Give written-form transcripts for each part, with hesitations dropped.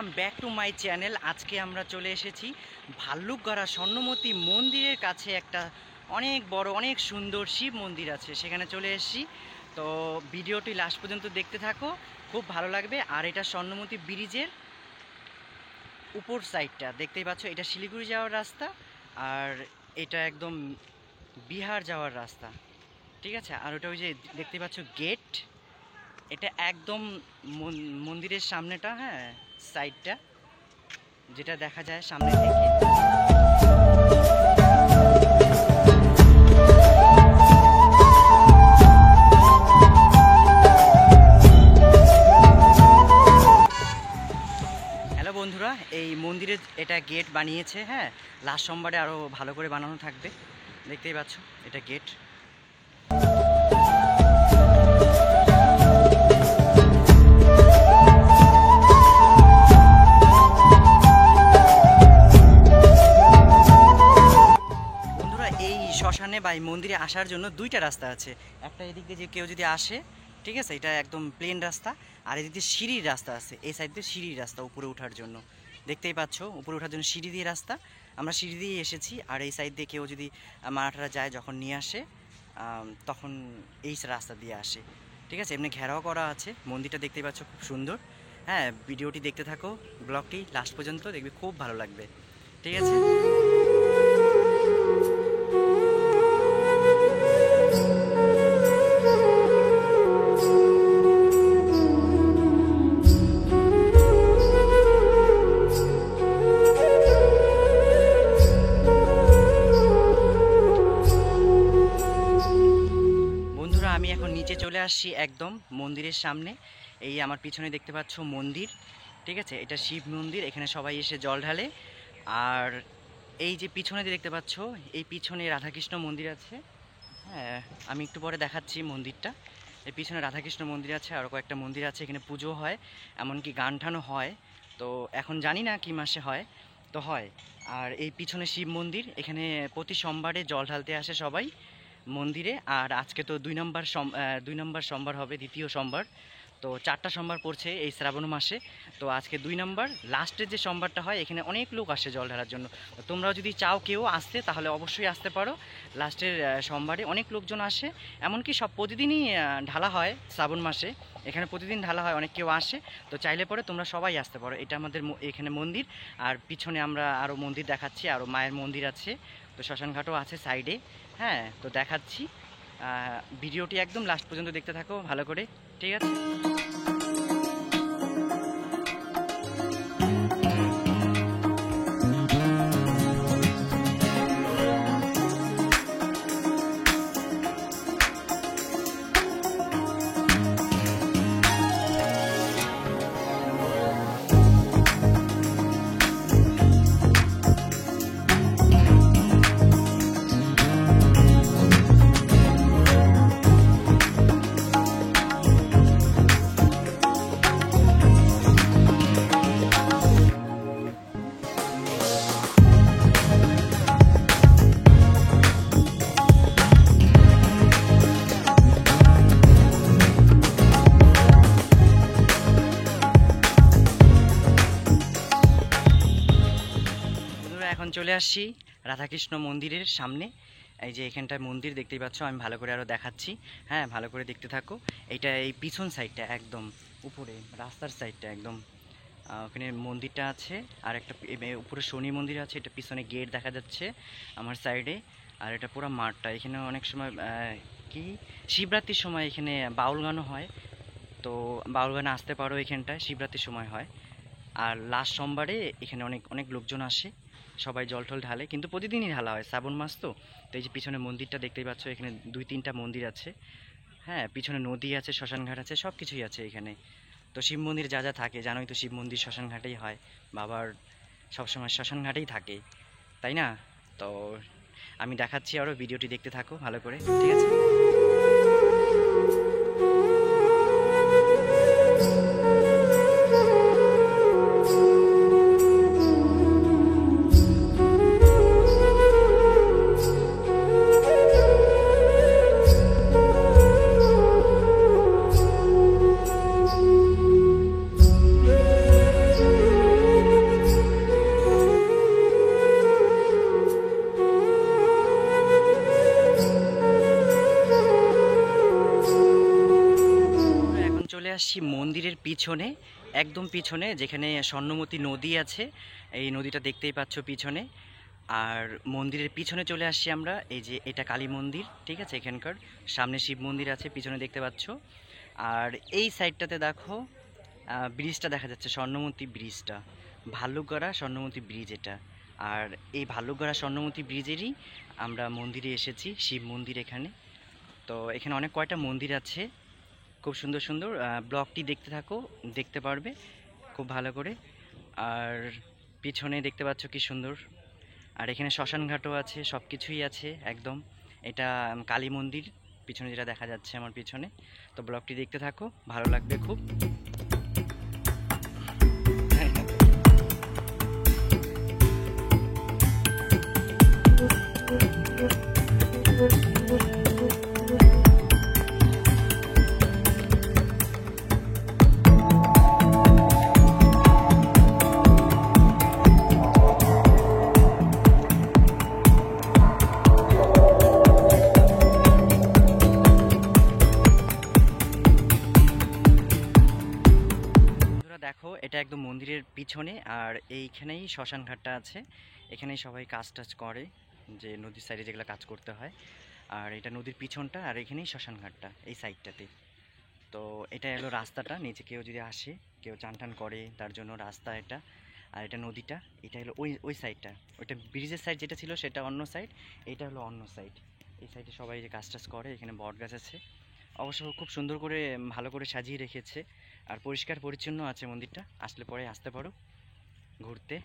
Welcome back to my channel. আজকে আমরা চলে এসেছি ভাল্লুকগড়া স্বর্ণমতী মন্দিরের কাছে। একটা অনেক বড় অনেক সুন্দর শিব মন্দির আছে, সেখানে চলে এসেছি। তো ভিডিওটি লাস্ট পর্যন্ত দেখতে থাকো, খুব ভালো লাগবে। আর এটা স্বর্ণমতী ব্রিজের উপর সাইডটা দেখতেই পাচ্ছ, এটা শিলিগুড়ি যাওয়ার রাস্তা আর এটা একদম বিহার যাওয়ার রাস্তা, ঠিক আছে। আর ওটা ওই যে দেখতে পাচ্ছ গেট, এটা একদম মন্দিরের সামনেটা, হ্যাঁ সাইডটা যেটা দেখা যায় সামনে থেকে। হ্যালো বন্ধুরা, এই মন্দিরের এটা গেট বানিয়েছে, হ্যাঁ লাস্ট সোমবারে আরও ভালো করে বানানো থাকবে। দেখতেই পাচ্ছ এটা গেট। শ্মশানে বা এই মন্দিরে আসার জন্য দুইটা রাস্তা আছে। একটা এদিক দিয়ে যে কেউ যদি আসে, ঠিক আছে, এটা একদম প্লেন রাস্তা। আর এদিক দিয়ে সিঁড়ির রাস্তা আছে, এই সাইড দিয়ে সিঁড়ির রাস্তা উপরে ওঠার জন্য। দেখতেই পাচ্ছ উপরে ওঠার জন্য সিঁড়ি দিয়ে রাস্তা, আমরা সিঁড়ি দিয়ে এসেছি। আর এই সাইড দিয়ে কেউ যদি মারাঠারা যায় যখন নিয়ে আসে, তখন এই রাস্তা দিয়ে আসে, ঠিক আছে। এমনি ঘেরাও করা আছে মন্দিরটা, দেখতেই পাচ্ছ খুব সুন্দর। হ্যাঁ ভিডিওটি দেখতে থাকো, ব্লগটি লাস্ট পর্যন্ত দেখবে, খুব ভালো লাগবে, ঠিক আছে। আমি এখন নিচে চলে আসছি একদম মন্দিরের সামনে। এই আমার পিছনে দেখতে পাচ্ছ মন্দির, ঠিক আছে, এটা শিব মন্দির। এখানে সবাই এসে জল ঢালে। আর এই যে পিছনে দেখতে পাচ্ছ, এই পিছনে রাধাকৃষ্ণ মন্দির আছে। হ্যাঁ আমি একটু পরে দেখাচ্ছি মন্দিরটা। এই পিছনে রাধাকৃষ্ণ মন্দির আছে, আরও কয়েকটা মন্দির আছে। এখানে পুজো হয়, এমনকি গান টানও হয়। তো এখন জানি না কি মাসে হয়, তো হয়। আর এই পিছনে শিব মন্দির, এখানে প্রতি সোমবারে জল ঢালতে আসে সবাই মন্দিরে। আর আজকে তো দুই নম্বর সোমবার হবে, দ্বিতীয় সোমবার। তো 4টা সোমবার পড়ছে এই শ্রাবণ মাসে। তো আজকে 2 নম্বর, লাস্টের যে সোমবারটা হয়, এখানে অনেক লোক আসে জল ঢালার জন্য। তোমরাও যদি চাও কেউ আসতে, তাহলে অবশ্যই আসতে পারো। লাস্টের সোমবারে অনেক লোকজন আসে, এমনকি সব প্রতিদিনই ঢালা হয় শ্রাবণ মাসে। এখানে প্রতিদিন ঢালা হয়, অনেক কেউ আসে। তো চাইলে পরে তোমরা সবাই আসতে পারো। এটা আমাদের এখানে মন্দির। আর পিছনে আমরা আরও মন্দির দেখাচ্ছি, আরও মায়ের মন্দির আছে। তো শ্মশানঘাটও আছে সাইডে, হ্যাঁ তো দেখাচ্ছি। ভিডিওটি একদম লাস্ট পর্যন্ত দেখতে থাকো ভালো করে, ঠিক আছে। এখন চলে আসছি রাধাকৃষ্ণ মন্দিরের সামনে। এই যে এখানটায় মন্দির দেখতেই পাচ্ছ, আমি ভালো করে আরও দেখাচ্ছি, হ্যাঁ ভালো করে দেখতে থাকো। এইটা এই পিছন সাইডটা একদম উপরে রাস্তার সাইডটা একদম, ওখানে মন্দিরটা আছে। আর একটা উপরে শনি মন্দির আছে, এটা পিছনে গেট দেখা যাচ্ছে আমার সাইডে। আর এটা পুরো মাঠটা, এখানে অনেক সময় কি শিবরাত্রির সময় এখানে বাউল গানও হয়। তো বাউল গানে আসতে পারো, এখানটায় শিবরাত্রির সময় হয়। আর লাস্ট সোমবারে এখানে অনেক অনেক লোকজন আসে, সবাই জল টল ঢালে, কিন্তু প্রতিদিনই ঢালা হয়, শ্রাবণ মাস তো। তো এই যে পিছনে মন্দিরটা দেখতেই পাচ্ছ, এখানে 2-3টা মন্দির আছে, হ্যাঁ পিছনে নদী আছে, শ্মশানঘাট আছে, সব কিছুই আছে এখানে। তো শিব মন্দির যা যা থাকে জানোই তো, শিব মন্দির শ্মশানঘাটেই হয়, বাবার সবসময় শ্মশানঘাটেই থাকে, তাই না। তো আমি দেখাচ্ছি, আরও ভিডিওটি দেখতে থাকো ভালো করে, ঠিক আছে। আসছি মন্দিরের পিছনে, একদম পিছনে যেখানে স্বর্ণমতী নদী আছে, এই নদীটা দেখতেই পাচ্ছ পিছনে। আর মন্দিরের পিছনে চলে আসছি আমরা, এই যে এটা কালী মন্দির, ঠিক আছে, এখানকার সামনে শিব মন্দির আছে পিছনে দেখতে পাচ্ছ। আর এই সাইডটাতে দেখো ব্রিজটা দেখা যাচ্ছে, স্বর্ণমতী ব্রিজটা, ভাল্লুকগড়া স্বর্ণমতী ব্রিজ এটা। আর এই ভাল্লুকগড়া স্বর্ণমতী ব্রিজেরই আমরা মন্দিরে এসেছি, শিব মন্দির এখানে। তো এখানে অনেক কয়টা মন্দির আছে, খুব সুন্দর সুন্দর। ব্লগটি দেখতে থাকো, দেখতে পারবে খুব ভালো করে। আর পিছনে দেখতে পাচ্ছ কি সুন্দর। আর এখানে শ্মশান ঘাটও আছে, সব কিছুই আছে একদম। এটা কালী মন্দির পিছনে যেটা দেখা যাচ্ছে আমার পিছনে। তো ব্লগটি দেখতে থাকো, ভালো লাগবে খুব। দেখো এটা একদম মন্দিরের পিছনে, আর এইখানেই শ্মশান ঘাটটা আছে। এখানেই সবাই কাজ টাজ করে, যে নদীর সাইডে যেগুলো কাজ করতে হয়। আর এটা নদীর পিছনটা, আর এখানেই শ্মশান ঘাটটা এই সাইডটাতে। তো এটা এলো রাস্তাটা, নিচে কেউ যদি আসে, কেউ চান টান করে তার জন্য রাস্তা এটা। আর এটা নদীটা, এটা হলো ওই ওই সাইডটা, ওইটা ব্রিজের সাইড যেটা ছিল সেটা অন্য সাইড, এটা হলো অন্য সাইড। এই সাইডে সবাই যে কাজ টাজ করে, এখানে বট গাছ আছে অবশ্য, খুব সুন্দর করে ভালো করে সাজিয়ে রেখেছে। আর পরিষ্কার পরিচ্ছন্ন আছে মন্দিরটা, আসলে পরে আসতে পারো ঘুরতে।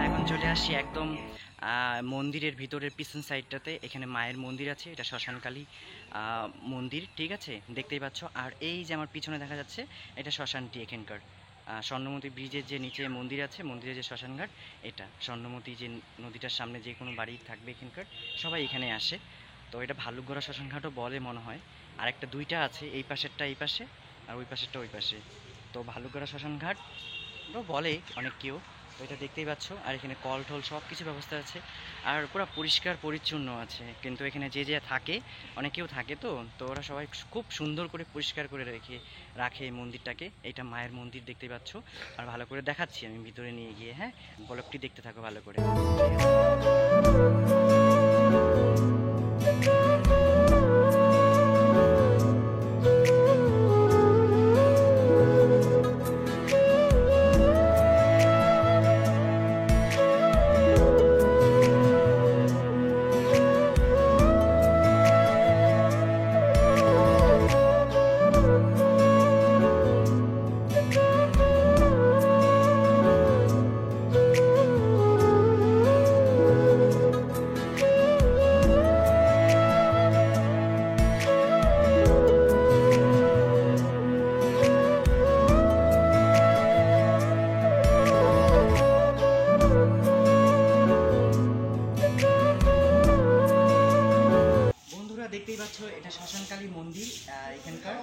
এখন চলে আসি একদম মন্দিরের ভিতরের পিছন সাইডটাতে। এখানে মায়ের মন্দির আছে, এটা শ্মশানকালী মন্দির, ঠিক আছে, দেখতেই পাচ্ছ। আর এই যে আমার পিছনে দেখা যাচ্ছে, এটা শ্মশানটি এখানকার। স্বর্ণমতী ব্রিজের যে নিচে মন্দির আছে, মন্দিরের যে শ্মশানঘাট, এটা স্বর্ণমতী যে নদীটার সামনে যে কোনো বাড়ি থাকবে এখানকার, সবাই এখানে আসে। তো এটা ভাল্লুকগড়া শ্মশানঘাটও বলে মনে হয়। আর একটা দুইটা আছে, এই পাশেরটা এই পাশে, আর ওই পাশেরটা ওই পাশে। তো ভাল্লুকগড়া শ্মশানঘাট বলে অনেক কেউ। তো এটা দেখতেই পাচ্ছ। আর এখানে কল টল সব কিছু ব্যবস্থা আছে, আর পুরো পরিষ্কার পরিচ্ছন্ন আছে। কিন্তু এখানে যে যে থাকে, অনেকেও থাকে, তো তো ওরা সবাই খুব সুন্দর করে পরিষ্কার করে রাখে এই মন্দিরটাকে। এটা মায়ের মন্দির দেখতেই পাচ্ছ। আর ভালো করে দেখাচ্ছি আমি ভিতরে নিয়ে গিয়ে, হ্যাঁ, ব্লগটি দেখতে থাকো ভালো করে। দেখতেই পাচ্ছ এটা শ্মশানকালী মন্দির এখানকার।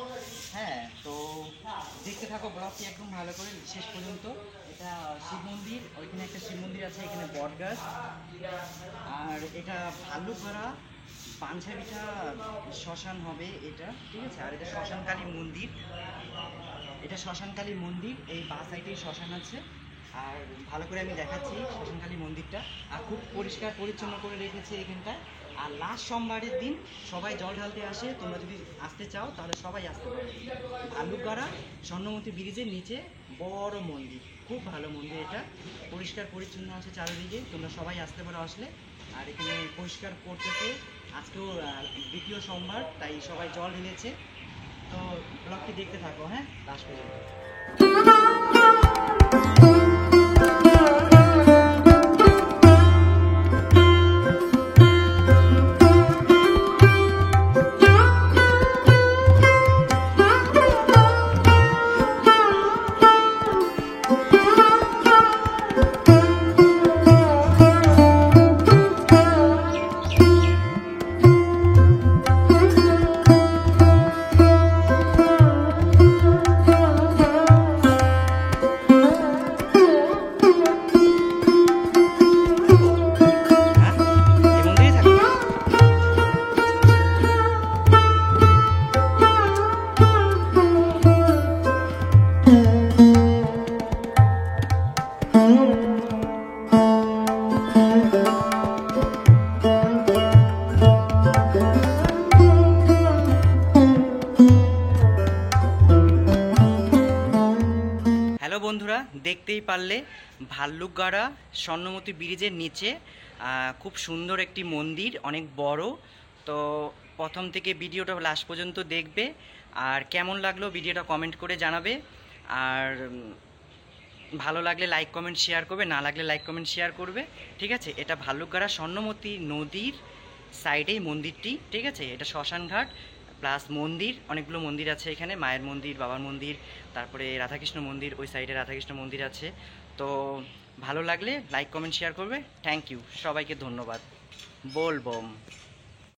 হ্যাঁ, তো দেখতে থাকো ব্লগটি একদম ভালো করে শেষ পর্যন্ত। এটা শিব মন্দির, ওইখানে একটা শিব মন্দির আছে, এখানে বট গাছ। আর এটা ভাল্লুকগড়া পাঞ্জাবিটা শ্মশান হবে এটা, ঠিক আছে। আর এটা শ্মশানকালী মন্দির, এটা শ্মশানকালী মন্দির, এই বাঁ সাইডে শ্মশান আছে। আর ভালো করে আমি দেখাচ্ছি শ্মশানকালী মন্দিরটা, আর খুব পরিষ্কার পরিচ্ছন্ন করে রেখেছে এখানটায়। আর লাস্ট সোমবারের দিন সবাই জল ঢালতে আসে, তোমরা যদি আসতে চাও তাহলে সবাই আসতে পারো। ভাল্লুকগড়া স্বর্ণমতী ব্রিজের নিচে বড় মন্দির, খুব ভালো মন্দির এটা, পরিষ্কার পরিচ্ছন্ন আছে চারিদিকে, তোমরা সবাই আসতে পারো আসলে। আর এখানে পরিষ্কার করতেছে, আজকেও দ্বিতীয় সোমবার, তাই সবাই জল ঢেলেছে। তো ব্লগটি দেখতে থাকো, হ্যাঁ, লাস্ট পর্যন্ত। হ্যালো বন্ধুরা, দেখতেই পারলে ভাল্লুকগাড়া স্বর্ণমতী ব্রিজের নিচে খুব সুন্দর একটি মন্দির, অনেক বড়। তো প্রথম থেকে ভিডিওটা লাস্ট পর্যন্ত দেখবে, আর কেমন লাগলো ভিডিওটা কমেন্ট করে জানাবে। আর ভালো লাগলে লাইক কমেন্ট শেয়ার করবে, না লাগলে লাইক কমেন্ট শেয়ার করবে, ঠিক আছে। এটা ভাল্লুকগাড়া স্বর্ণমতী নদীর সাইডেই মন্দিরটি, ঠিক আছে। এটা শ্মশানঘাট প্লাস মন্দির, অনেকগুলো মন্দির আছে এখানে, মায়ের মন্দির, বাবার মন্দির, তারপরে রাধাকৃষ্ণ মন্দির, ওই সাইডে রাধাকৃষ্ণ মন্দির আছে। তো ভালো লাগলে লাইক কমেন্ট শেয়ার করবে। থ্যাংক ইউ, সবাইকে ধন্যবাদ। বোল বম।